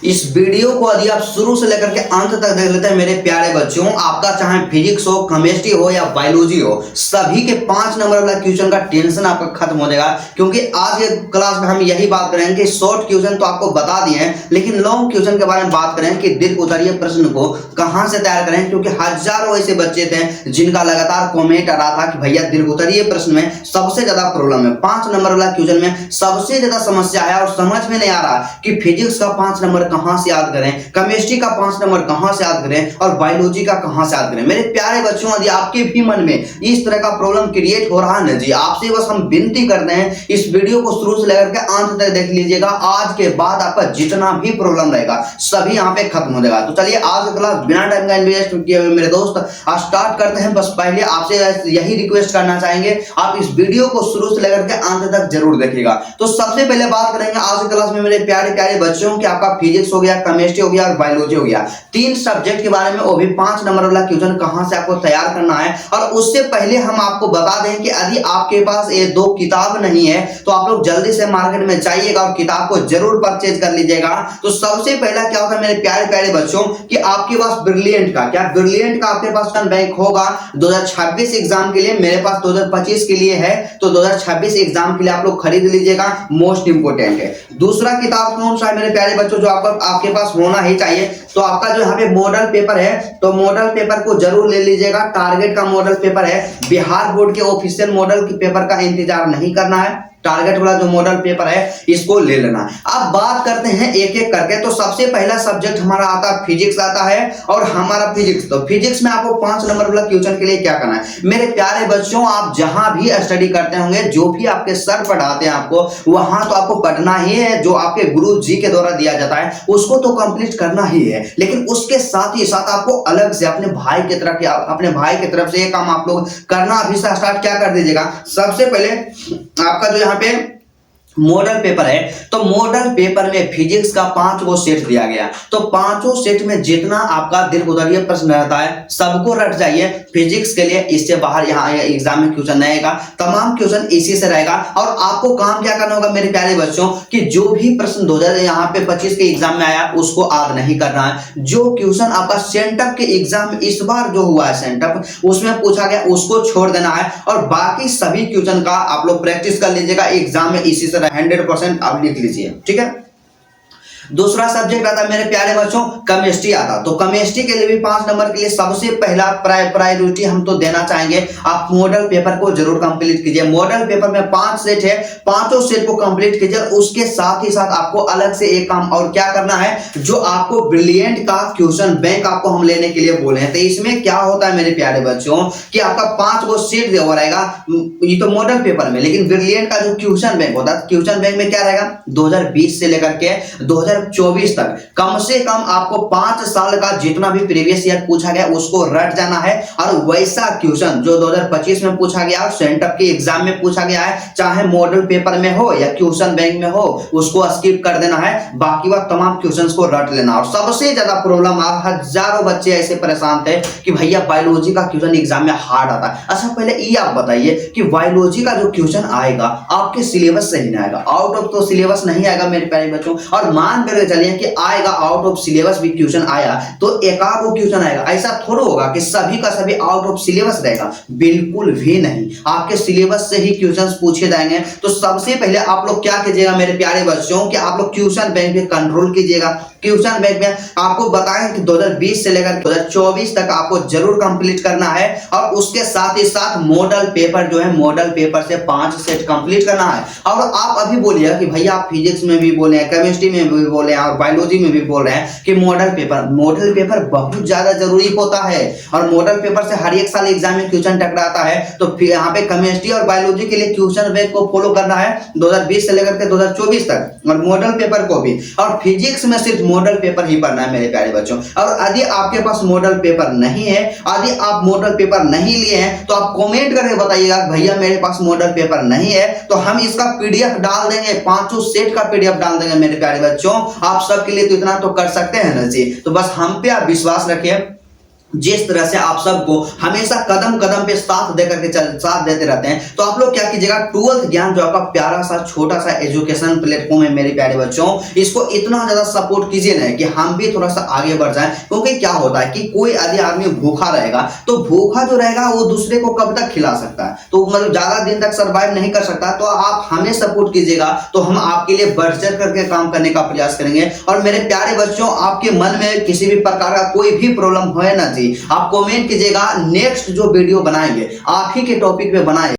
इस वीडियो को यदि आप शुरू से लेकर के अंत तक देख लेते हैं मेरे प्यारे बच्चों, आपका चाहे फिजिक्स हो, केमिस्ट्री हो या बायोलॉजी हो, सभी के 5 नंबर वाला क्वेश्चन का टेंशन आपका खत्म हो जाएगा। क्योंकि आज के क्लास में हम यही बात करेंगे कि शॉर्ट क्वेश्चन तो आपको बता दिए हैं, लेकिन लॉन्ग क्वेश्चन के बारे में बात करें कि दिल उतरिए प्रश्न को कहां से तैयार करें। क्योंकि हजारों ऐसे बच्चे थे जिनका लगातार कॉमेंट आ रहा था कि भैया दिल उतरिए प्रश्न में सबसे ज्यादा प्रॉब्लम है, 5 नंबर वाला क्वेश्चन में सबसे ज्यादा समस्या है और समझ में नहीं आ रहा कि फिजिक्स का 5 नंबर कहां से याद करें, केमिस्ट्री का 5 नंबर कहां से याद करें और बायोलॉजी का कहां से याद करें। मेरे प्यारे बच्चों, यदि आपके भी मन में इस तरह का प्रॉब्लम क्रिएट हो रहा है ना जी, आपसे बस हम विनती करते हैं इस वीडियो को शुरू से लेकर के अंत तक देख लीजिएगा। आज के बाद आपका जितना भी प्रॉब्लम रहेगा सभी यहाँ पे खत्म हो जाएगा। तो चलिए आज का क्लास बिना टाइम का इन्वेस्ट किए हुए मेरे दोस्त स्टार्ट करते हैं। बस पहले आपसे यही रिक्वेस्ट करना चाहेंगे, आप इस वीडियो को शुरू से लेकर के अंत तक जरूर देखिएगा। तो सबसे पहले बात करेंगे आज के क्लास में मेरे प्यारे प्यारे बच्चों कि आपका फिजिक्स हो गया, केमिस्ट्री हो गया और बायोलॉजी हो गया, 3 सब्जेक्ट के बारे में, वो भी 5 नंबर वाला क्वेश्चन कहां से आपको तैयार करना है। और उससे पहले हम आपको बता दें कि यदि आपके पास ये 2 किताब नहीं है तो आप लोग जल्दी से मार्केट में जाइएगा और किताब को जरूर परचेज कर लीजिएगा। तो सबसे पहला क्या होता है मेरे प्यारे प्यारे बच्चों कि आपके पास ब्रिलियंट का आपके पास बैंक होगा 2026 एग्जाम के लिए, मेरे पास 2025 के लिए है, तो 2026 एग्जाम के लिए आप लोग खरीद लीजिएगा, मोस्ट इंपोर्टेंट है। दूसरा किताब कौन सा है मेरे प्यारे बच्चों जो आपके पास होना ही चाहिए, तो आपका जो यहाँ पे मॉडल पेपर है, तो मॉडल पेपर को जरूर ले लीजिएगा। टारगेट का मॉडल पेपर है, बिहार बोर्ड के ऑफिशियल मॉडल पेपर का इंतजार नहीं करना है, टारगेट वाला जो मॉडल पेपर है इसको ले लेना। अब बात करते हैं एक एक करके। तो सबसे पहला सब्जेक्ट हमारा आता है फिजिक्स आता है, और हमारा फिजिक्स, तो फिजिक्स में आपको 5 नंबर वाला क्वेश्चन के लिए क्या करना है मेरे प्यारे बच्चों, आप जहां भी स्टडी करते होंगे, जो भी आपके सर पढ़ाते हैं आपको, वहां तो आपको पढ़ना ही है, जो आपके गुरु जी के द्वारा दिया जाता है उसको तो कंप्लीट करना ही है। लेकिन उसके साथ ही साथ आपको अलग से अपने भाई की तरफ से ये काम आप लोग करना अभी से स्टार्ट क्या कर दीजिएगा। सबसे पहले आपका जो यहाँ पे मॉडल पेपर है, तो मॉडल पेपर में फिजिक्स का 5 गो सेट दिया गया, तो 5 सेट में जितना आपका दिल उतरिए प्रश्न रहता है सबको रट जाइए फिजिक्स के लिए। इससे बाहर यहाँ एग्जाम में क्वेश्चन नहीं आएगा, तमाम क्वेश्चन इसी से रहेगा। और आपको काम क्या करना होगा मेरे प्यारे बच्चों कि जो भी प्रश्न 2025 के एग्जाम में आया उसको याद नहीं करना है। जो क्वेश्चन आपका सेंटअप के एग्जाम में इस बार जो हुआ है सेंटअप उसमें पूछा गया उसको छोड़ देना है, और बाकी सभी क्वेश्चन का आप लोग प्रैक्टिस कर लीजिएगा। एग्जाम में इसी से 100% आप लिख लीजिए, ठीक है। दूसरा सब्जेक्ट आता है मेरे प्यारे बच्चों केमिस्ट्री आता, तो केमिस्ट्री के लिए भी 5 नंबर के लिए सबसे पहला प्रायोरिटी हम तो देना चाहेंगे, आप मॉडल पेपर को जरूर कंप्लीट कीजिए। मॉडल पेपर में 5 सेट है, 5 सेट को कंप्लीट कीजिए। उसके साथ ही साथ आपको अलग से एक काम और क्या करना है, जो आपको ब्रिलियंट का क्वेश्चन बैंक आपको हम लेने के लिए बोले हैं। तो इसमें क्या होता है मेरे प्यारे बच्चों कि आपका 5 गो सेट दिया हुआ रहेगा, ये तो मॉडल पेपर में, लेकिन ब्रिलियंट का जो क्वेश्चन बैंक होता है, क्वेश्चन बैंक में क्या रहेगा 2020 से लेकर के 2024 तक कम से कम आपको 5 साल का जितना भी प्रीवियस ईयर पूछा गया उसको रट जाना है। और वैसा क्वेश्चन जो 2025 में पूछा गया और सेंटअप के एग्जाम में पूछा गया है, चाहे मॉडल पेपर में हो या क्वेश्चन बैंक में हो, उसको स्किप कर देना है, बाकी वह तमाम क्वेश्चंस को रट लेना। और सबसे ज्यादा प्रॉब्लम आप हजारों बच्चे ऐसे परेशान थे कि भैया बायोलॉजी का क्वेश्चन एग्जाम में हार्ड आता है। अच्छा पहले ये आप बताइए कि बायोलॉजी का जो क्वेश्चन आएगा आपके सिलेबस से ही नहीं आएगा, आउट ऑफ तो सिलेबस नहीं आएगा मेरे प्यारे बच्चों। और मान कर चलिए कि आएगा आउट ऑफ सिलेबस भी क्वेश्चन आया तो एकाध वो क्वेश्चन आएगा, ऐसा थोड़ा होगा कि सभी का सभी आउट ऑफ सिलेबस रहेगा, बिल्कुल भी नहीं। आपके सिलेबस से ही क्वेश्चंस पूछे जाएंगे। तो सबसे पहले आप लोग क्या कीजिएगा मेरे प्यारे बच्चों कि आप लोग क्वेश्चन बैंक पे कंट्रोल कीजिएगा। क्वेश्चन बैंक में आपको बताएं कि 2020 से लेकर 2024 तक आपको जरूर कंप्लीट करना है, और उसके साथ ही साथ मॉडल पेपर जो है मॉडल पेपर से 5 सेट कंप्लीट करना है। और आप अभी बोलिएगा कि भैया आप फिजिक्स में भी बोले हैं, केमिस्ट्री में भी बोले हैं और बायोलॉजी में भी बोल रहे हैं कि मॉडल पेपर बहुत ज्यादा जरूरी होता है, और मॉडल पेपर से हर एक साल एग्जाम में क्वेश्चन टकराता है। तो फिर यहाँ पे केमिस्ट्री और बायोलॉजी के लिए क्वेश्चन बैंक को फॉलो करना है 2020 से लेकर के 2024 तक, और मॉडल पेपर को भी। और फिजिक्स में सिर्फ मॉडल पेपर ही पढ़ना है मेरे प्यारे बच्चों। और यदि आपके पास मॉडल पेपर नहीं है, यदि आप मॉडल पेपर नहीं लिए हैं, तो आप कमेंट करके बताइएगा भैया मेरे पास मॉडल पेपर नहीं है, तो हम इसका पीडीएफ डाल देंगे, 5 सेट का पीडीएफ डाल देंगे मेरे प्यारे बच्चों। आप सबके लिए तो इतना तो कर सकते हैं ना जी। तो बस हम पे आप विश्वास रखिए, जिस तरह से आप सबको हमेशा कदम कदम पे साथ देकर के साथ देते रहते हैं, तो आप लोग क्या कीजिएगा, 12th ज्ञान जो आपका प्यारा सा छोटा सा एजुकेशन प्लेटफॉर्म है मेरे प्यारे बच्चों, इसको इतना ज्यादा सपोर्ट कीजिए ना कि हम भी थोड़ा सा आगे बढ़ जाएं। क्योंकि क्या होता है कि कोई यदि आदमी भूखा रहेगा तो भूखा जो रहेगा वो दूसरे को कब तक खिला सकता है, तो मतलब ज्यादा दिन तक सर्वाइव नहीं कर सकता। तो आप हमें सपोर्ट कीजिएगा तो हम आपके लिए बढ़ चढ़ करके काम करने का प्रयास करेंगे। और मेरे प्यारे बच्चों, आपके मन में किसी भी प्रकार का कोई भी प्रॉब्लम हो ना जी, आप कमेंट कीजिएगा, नेक्स्ट जो वीडियो बनाएंगे आप ही के टॉपिक पे बनाएंगे।